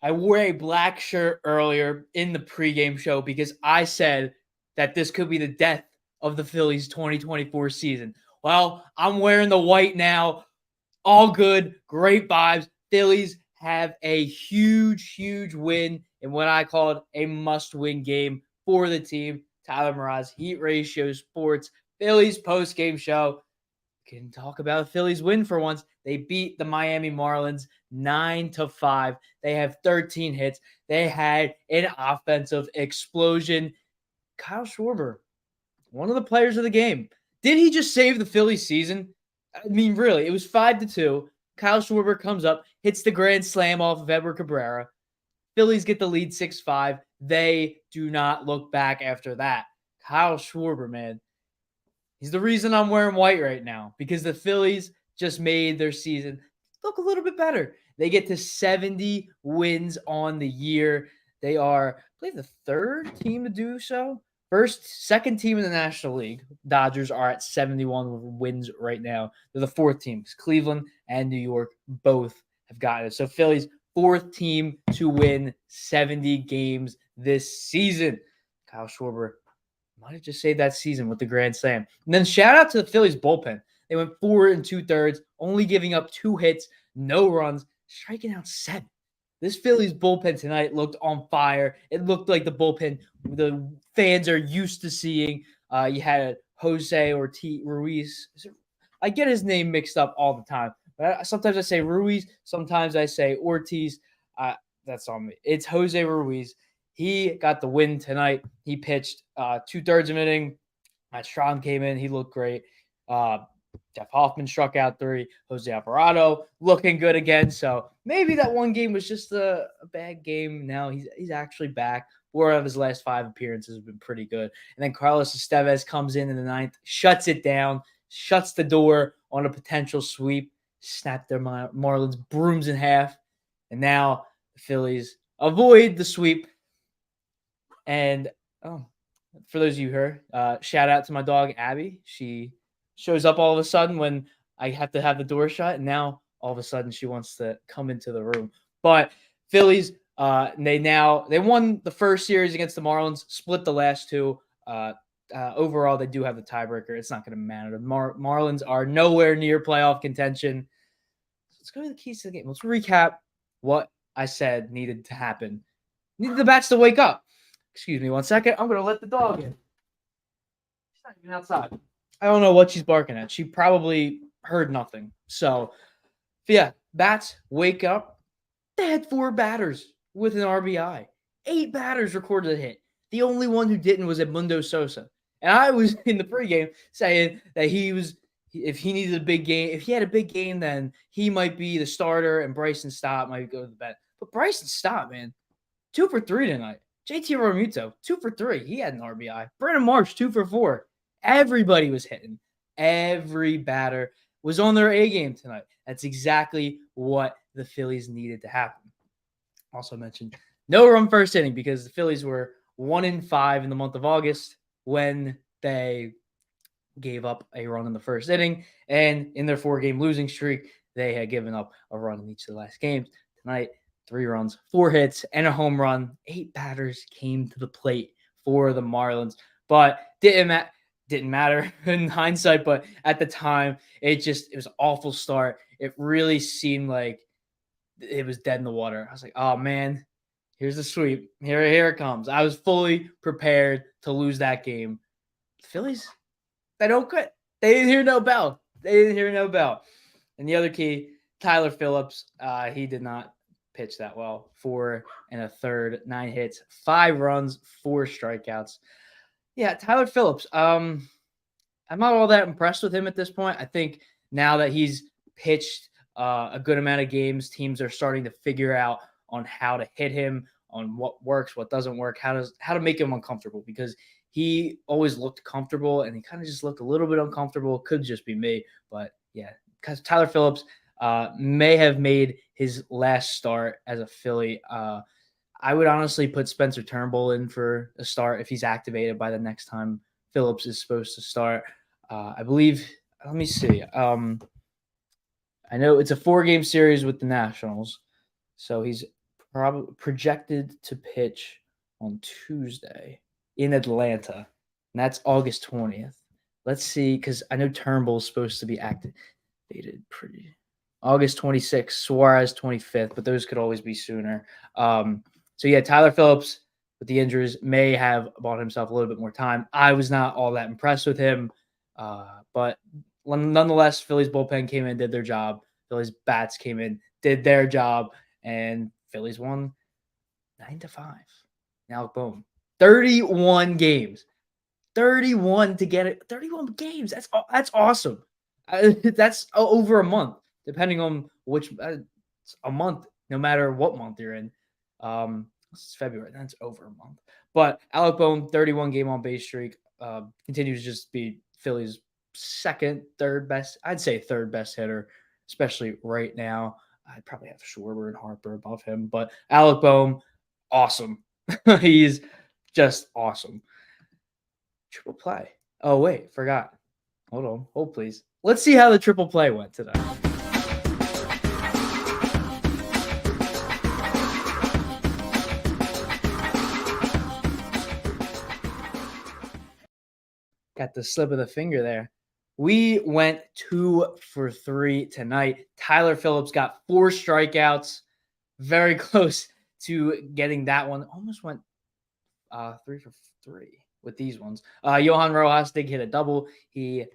I wore a black shirt earlier in the pregame show because I said that this could be the death of the Phillies 2024 season. Well, I'm wearing the white now. All good, great vibes. Phillies have a huge win in what I called a must-win game for the team. Tyler Mroz, Heat Ratio Sports, Phillies post-game show. Can talk about a Phillies win for once. They beat the Miami Marlins 9-5. They have 13 hits. They had an offensive explosion. Kyle Schwarber, one of the players of the game. Did he just save the Phillies season? I mean, really, it was 5-2. Kyle Schwarber comes up, hits the grand slam off of Edward Cabrera. Phillies get the lead 6-5. They do not look back after that. Kyle Schwarber, man. He's the reason I'm wearing white right now because the Phillies just made their season look a little bit better. They get to 70 wins on the year. They are, I believe, the third team to do so. Second team in the National League. Dodgers are at 71 wins right now. They're the fourth team. Cleveland and New York both have gotten it. So Phillies, fourth team to win 70 games this season. Kyle Schwarber might have just saved that season with the grand slam. And then shout out to the Phillies bullpen. They went 4 2/3, only giving up 2 hits, no runs, striking out 7. This Phillies bullpen tonight looked on fire. It looked like the bullpen the fans are used to seeing. You had Jose Ruiz. I get his name mixed up all the time. But sometimes I say Ruiz, sometimes I say Ortiz. That's on me. It's Jose Ruiz. He got the win tonight. He pitched 2/3 of an inning. Matt Strom came in. He looked great. Jeff Hoffman struck out 3. Jose Alvarado looking good again. So maybe that one game was just a bad game. Now he's actually back. 4 out of his last 5 appearances have been pretty good. And then Carlos Estevez comes in the 9th, shuts it down, shuts the door on a potential sweep, snapped their Marlins brooms in half. And now the Phillies avoid the sweep. And for those of you who heard, shout out to my dog, Abby. She shows up all of a sudden when I have to have the door shut. And now all of a sudden she wants to come into the room. But Phillies, they won the first series against the Marlins, split the last 2. Overall, they do have the tiebreaker. It's not going to matter. The Marlins are nowhere near playoff contention. Let's go to the keys to the game. Let's recap what I said needed to happen. Needed the bats to wake up. Excuse me 1 second. I'm going to let the dog in. She's not even outside. I don't know what she's barking at. She probably heard nothing. So, yeah, bats wake up. They had 4 batters with an RBI. 8 batters recorded a hit. The only one who didn't was Edmundo Sosa. And I was in the pregame saying that if he needed a big game, if he had a big game, then he might be the starter and Bryson Stott might go to the bench. But Bryson Stott, man, 2 for 3 tonight. JT Realmuto, 2 for 3. He had an RBI. Brandon Marsh, 2 for 4. Everybody was hitting. Every batter was on their A game tonight. That's exactly what the Phillies needed to happen. Also mentioned no run first inning because the Phillies were 1-5 in the month of August when they gave up a run in the first inning. And in their 4-game losing streak, they had given up a run in each of the last games. Tonight, 3 runs, 4 hits, and a home run. 8 batters came to the plate for the Marlins. But didn't matter in hindsight, but at the time, it was an awful start. It really seemed like it was dead in the water. I was like, oh, man, here's the sweep. Here it comes. I was fully prepared to lose that game. The Phillies, they don't quit. They didn't hear no bell. And the other key, Tyler Phillips, he did not pitch that well. 4 1/3, 9 hits, 5 runs, 4 strikeouts. Yeah, Tyler Phillips. I'm not all that impressed with him at this point. I think now that he's pitched a good amount of games, teams are starting to figure out on how to hit him, on what works, what doesn't work, how to make him uncomfortable, because he always looked comfortable and he kind of just looked a little bit uncomfortable. It could just be me, but yeah, because Tyler Phillips may have made his last start as a Philly. I would honestly put Spencer Turnbull in for a start if he's activated by the next time Phillips is supposed to start. I believe, let me see. I know it's a 4-game series with the Nationals, so he's probably projected to pitch on Tuesday in Atlanta, and that's August 20th. Let's see, because I know Turnbull's supposed to be activated pretty August 26th, Suarez 25th, but those could always be sooner. So yeah, Tyler Phillips with the injuries may have bought himself a little bit more time. I was not all that impressed with him, but nonetheless, Phillies bullpen came in, did their job. Phillies bats came in, did their job, and Phillies won 9-5. Now boom, 31 games, 31 to get it, 31 games. That's awesome. That's over a month, depending on which a month, no matter what month you're in. It's February. That's over a month. But Alec Bohm, 31 game on base streak, continues to just be Philly's third best. I'd say third best hitter, especially right now. I'd probably have Schwarber and Harper above him, but Alec Bohm, awesome. He's just awesome. Triple play. Oh, wait, forgot. Hold on. Hold, please. Let's see how the triple play went today. Got the slip of the finger there. We went 2 for 3 tonight. Tyler Phillips got 4 strikeouts. Very close to getting that one. Almost went 3 for 3 with these ones. Johan Rojas did hit a double. He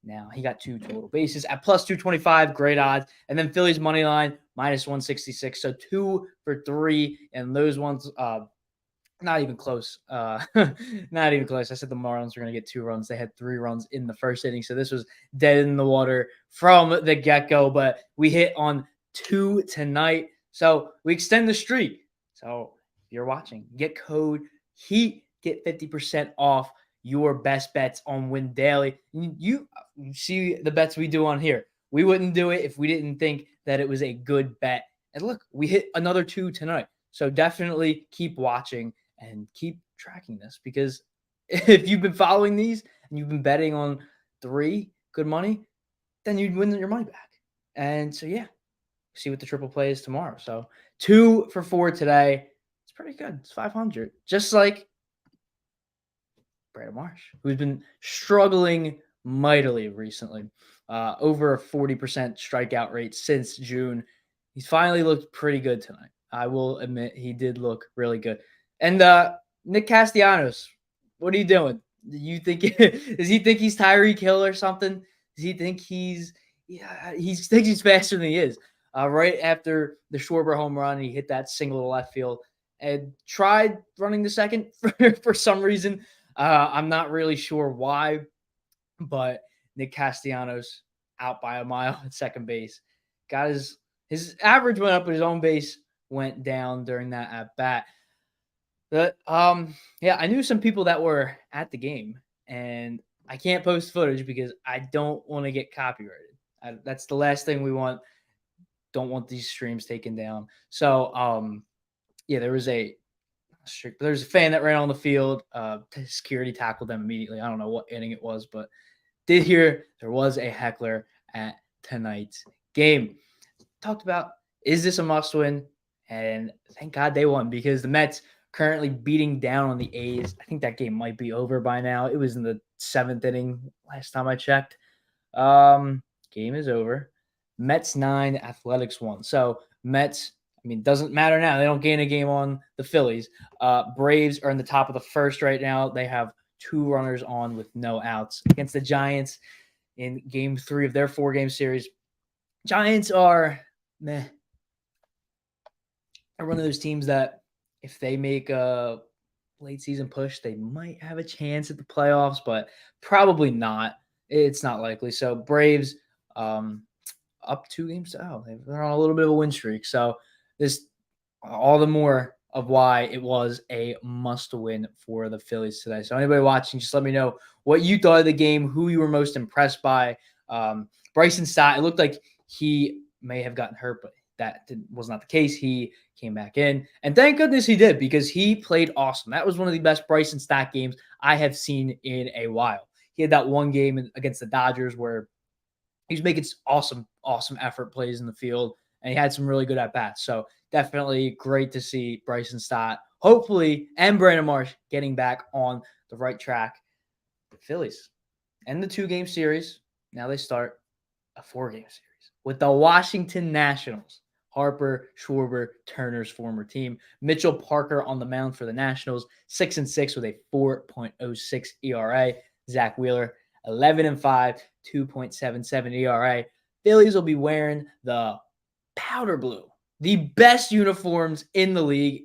got 2 total bases at plus 225. Great odds. And then Phillies money line minus 166. So 2 for 3. And those ones, not even close. Not even close. I said the Marlins were going to get 2 runs. They had 3 runs in the first inning. So this was dead in the water from the get-go. But we hit on 2 tonight. So we extend the streak. So if you're watching, get code HEAT. Get 50% off your best bets on Win Daily. You see the bets we do on here. We wouldn't do it if we didn't think that it was a good bet. And look, we hit another 2 tonight. So definitely keep watching and keep tracking this, because if you've been following these and you've been betting on 3 good money, then you'd win your money back. And so, yeah, see what the triple play is tomorrow. So 2 for 4 today. It's pretty good. It's 500. Just like Brandon Marsh, who's been struggling mightily recently. Over a 40% strikeout rate since June. He's finally looked pretty good tonight. I will admit he did look really good. And Nick Castellanos, what are you doing? Do you think does he think he's Tyreek Hill or something? Does he think he thinks he's faster than he is? Right after the Schwarber home run, he hit that single to left field and tried running the second for some reason. I'm not really sure why, but Nick Castellanos out by a mile at second base. Got his average went up, but his own base went down during that at bat. But yeah, I knew some people that were at the game, and I can't post footage because I don't want to get copyrighted. That's the last thing we want. Don't want these streams taken down. So yeah, there's a fan that ran on the field. Security tackled them immediately. I don't know what inning it was, but did hear there was a heckler at tonight's game. Talked about, is this a must win? And thank God they won, because the Mets currently beating down on the A's. I think that game might be over by now. It was in the 7th inning last time I checked. Game is over. Mets 9, Athletics 1. So Mets, I mean, doesn't matter now. They don't gain a game on the Phillies. Braves are in the top of the first right now. They have 2 runners on with no outs against the Giants in game 3 of their 4-game series. Giants are meh. They're one of those teams that if they make a late season push, they might have a chance at the playoffs, but probably not. It's not likely. So Braves up 2 games to 0. They're on a little bit of a win streak. So this all the more of why it was a must win for the Phillies today. So anybody watching, just let me know what you thought of the game, who you were most impressed by. Bryson Stott, it looked like he may have gotten hurt, but that was not the case. He came back in, and thank goodness he did, because he played awesome. That was one of the best Bryson Stott games I have seen in a while. He had that one game against the Dodgers where he was making awesome effort plays in the field, and he had some really good at-bats. So definitely great to see Bryson Stott, hopefully, and Brandon Marsh getting back on the right track. The Phillies end the 2-game series. Now they start a 4-game series with the Washington Nationals. Harper, Schwarber, Turner's former team. Mitchell Parker on the mound for the Nationals, 6-6 with a 4.06 ERA. Zach Wheeler, 11-5, 2.77 ERA. Phillies will be wearing the powder blue, the best uniforms in the league,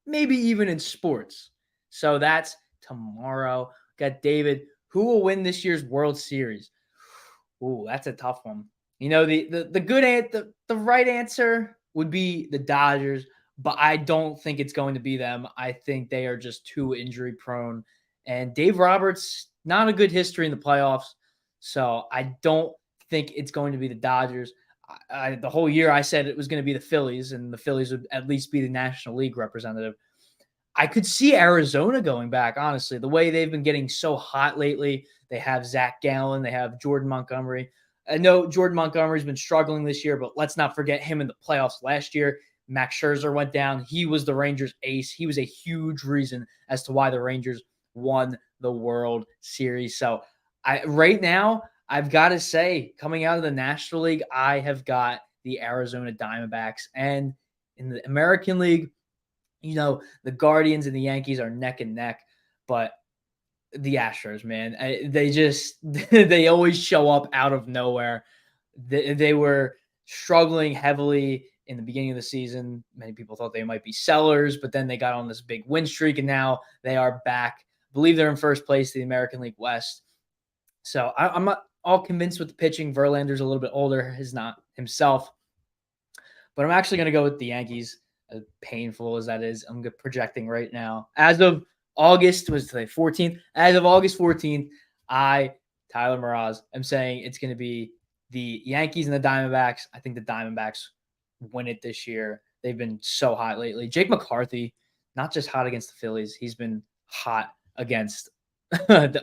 maybe even in sports. So that's tomorrow. Got David. Who will win this year's World Series? Ooh, that's a tough one. You know, the right answer would be the Dodgers, but I don't think it's going to be them. I think they are just too injury prone. And Dave Roberts, not a good history in the playoffs. So I don't think it's going to be the Dodgers. The whole year I said it was going to be the Phillies, and the Phillies would at least be the National League representative. I could see Arizona going back, honestly. The way they've been getting so hot lately. They have Zach Gallen. They have Jordan Montgomery. I know Jordan Montgomery's been struggling this year, but let's not forget him in the playoffs last year. Max Scherzer went down. He was the Rangers' ace. He was a huge reason as to why the Rangers won the World Series. So right now, I've got to say, coming out of the National League, I have got the Arizona Diamondbacks. And in the American League, you know, the Guardians and the Yankees are neck and neck, but the Astros, man, they just they always show up out of nowhere. They were struggling heavily in the beginning of the season. Many people thought they might be sellers, but then they got on this big win streak, and now they are back. I believe they're in first place in the American League West. So I'm not all convinced with the pitching. Verlander's a little bit older, is not himself, but I'm actually going to go with the Yankees. As painful as that is, I'm projecting right now. As of August, was today 14th? As of August 14th, Tyler Mroz, am saying it's going to be the Yankees and the Diamondbacks. I think the Diamondbacks win it this year. They've been so hot lately. Jake McCarthy, not just hot against the Phillies, he's been hot against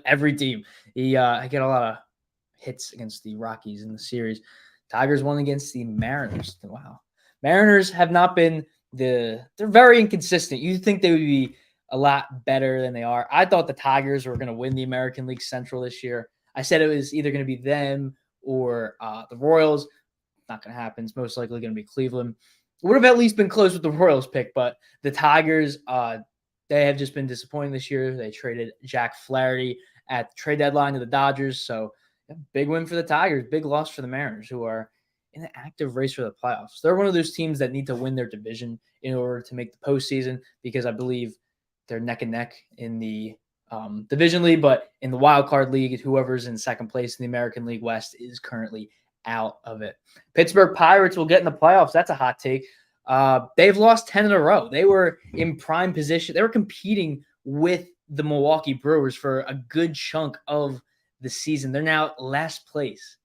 every team. I get a lot of hits against the Rockies in the series. Tigers won against the Mariners. Wow. Mariners have not been they're very inconsistent. You'd think they would be a lot better than they are. I thought the Tigers were going to win the American League Central this year. I said it was either going to be them or the Royals. Not going to happen. It's most likely going to be Cleveland. It would have at least been close with the Royals pick, but the Tigers, they have just been disappointing this year. They traded Jack Flaherty at the trade deadline to the Dodgers. So big win for the Tigers, big loss for the Mariners, who are in an active race for the playoffs. They're one of those teams that need to win their division in order to make the postseason, because I believe they're neck and neck in the division league, but in the wild card league, whoever's in second place in the American League West is currently out of it. Pittsburgh Pirates will get in the playoffs. That's a hot take. They've lost 10 in a row. They were in prime position. They were competing with the Milwaukee Brewers for a good chunk of the season. They're now last place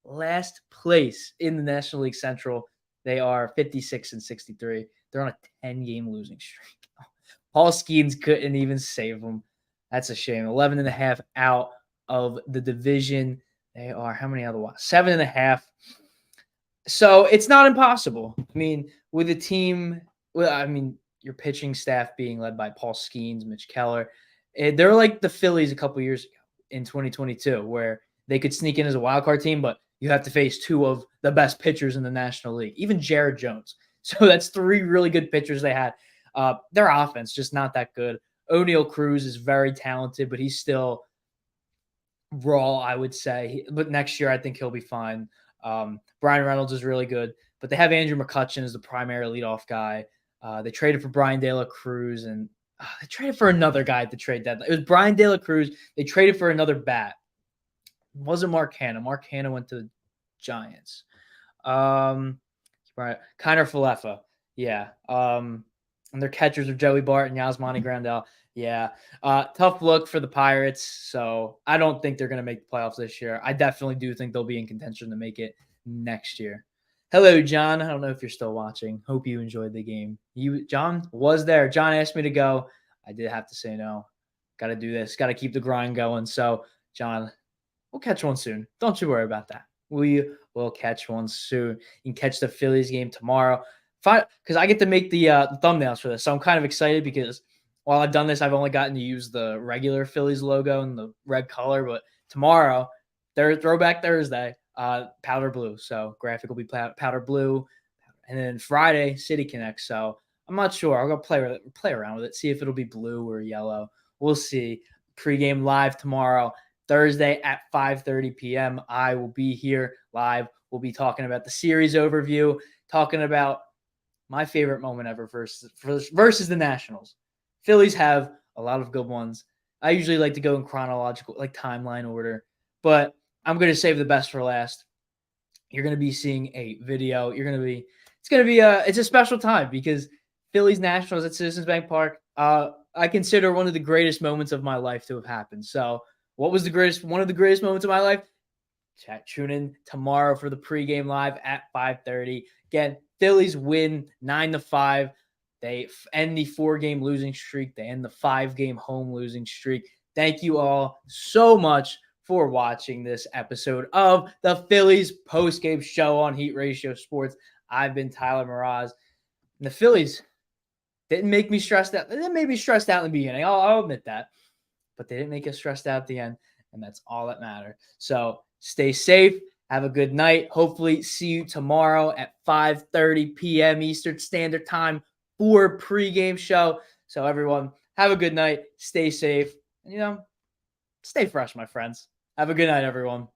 in the National League Central. They are 56-63. They're on a 10-game losing streak. Paul Skeens couldn't even save them. That's a shame. 11.5 out of the division. They are how many otherwise? 7.5. So it's not impossible. I mean, with a team, your pitching staff being led by Paul Skeens, Mitch Keller, they're like the Phillies a couple years ago in 2022, where they could sneak in as a wild card team, but you have to face two of the best pitchers in the National League, even Jared Jones. So that's three really good pitchers they had. Their offense just not that good. O'Neal Cruz is very talented, but he's still raw, I would say. But next year, I think he'll be fine. Brian Reynolds is really good, but they have Andrew McCutchen as the primary leadoff guy. They traded for Brian De La Cruz, and they traded for another guy at the trade deadline. It was Brian De La Cruz. They traded for another bat. It wasn't Mark Hanna. Mark Hanna went to the Giants. Kiner Falefa. Yeah. And their catchers are Joey Bart and Yasmani Grandal. Yeah. Tough look for the Pirates. So I don't think they're going to make the playoffs this year. I definitely do think they'll be in contention to make it next year. Hello, John. I don't know if you're still watching. Hope you enjoyed the game. John was there. John asked me to go. I did have to say no. Got to do this. Got to keep the grind going. So, John, we'll catch one soon. Don't you worry about that. We will catch one soon. You can catch the Phillies game tomorrow. Because I get to make the thumbnails for this. So I'm kind of excited because while I've done this, I've only gotten to use the regular Phillies logo in the red color. But tomorrow, Throwback Thursday, powder blue. So graphic will be powder blue. And then Friday, City Connect. So I'm not sure. I'll go play around with it, see if it'll be blue or yellow. We'll see. Pregame live tomorrow, Thursday at 5:30 p.m. I will be here live. We'll be talking about the series overview, talking about my favorite moment ever versus the Nationals. Phillies have a lot of good ones. I usually like to go in chronological, like timeline order, but I'm going to save the best for last. You're going to be seeing a video. It's a special time because Phillies Nationals at Citizens Bank Park, I consider one of the greatest moments of my life to have happened. So what was one of the greatest moments of my life? Tune in tomorrow for the pregame live at 5:30. Again, Phillies win 9-5. They end the 4-game losing streak. They end the 5-game home losing streak. Thank you all so much for watching this episode of the Phillies postgame show on Heat Ratio Sports. I've been Tyler Mroz. And the Phillies didn't make me stressed out. They didn't make me stressed out in the beginning. I'll admit that. But they didn't make us stressed out at the end. And that's all that matters. So stay safe. Have a good night. Hopefully see you tomorrow at 5:30 p.m. Eastern Standard Time for a pregame show. So everyone, have a good night. Stay safe. And, stay fresh, my friends. Have a good night, everyone.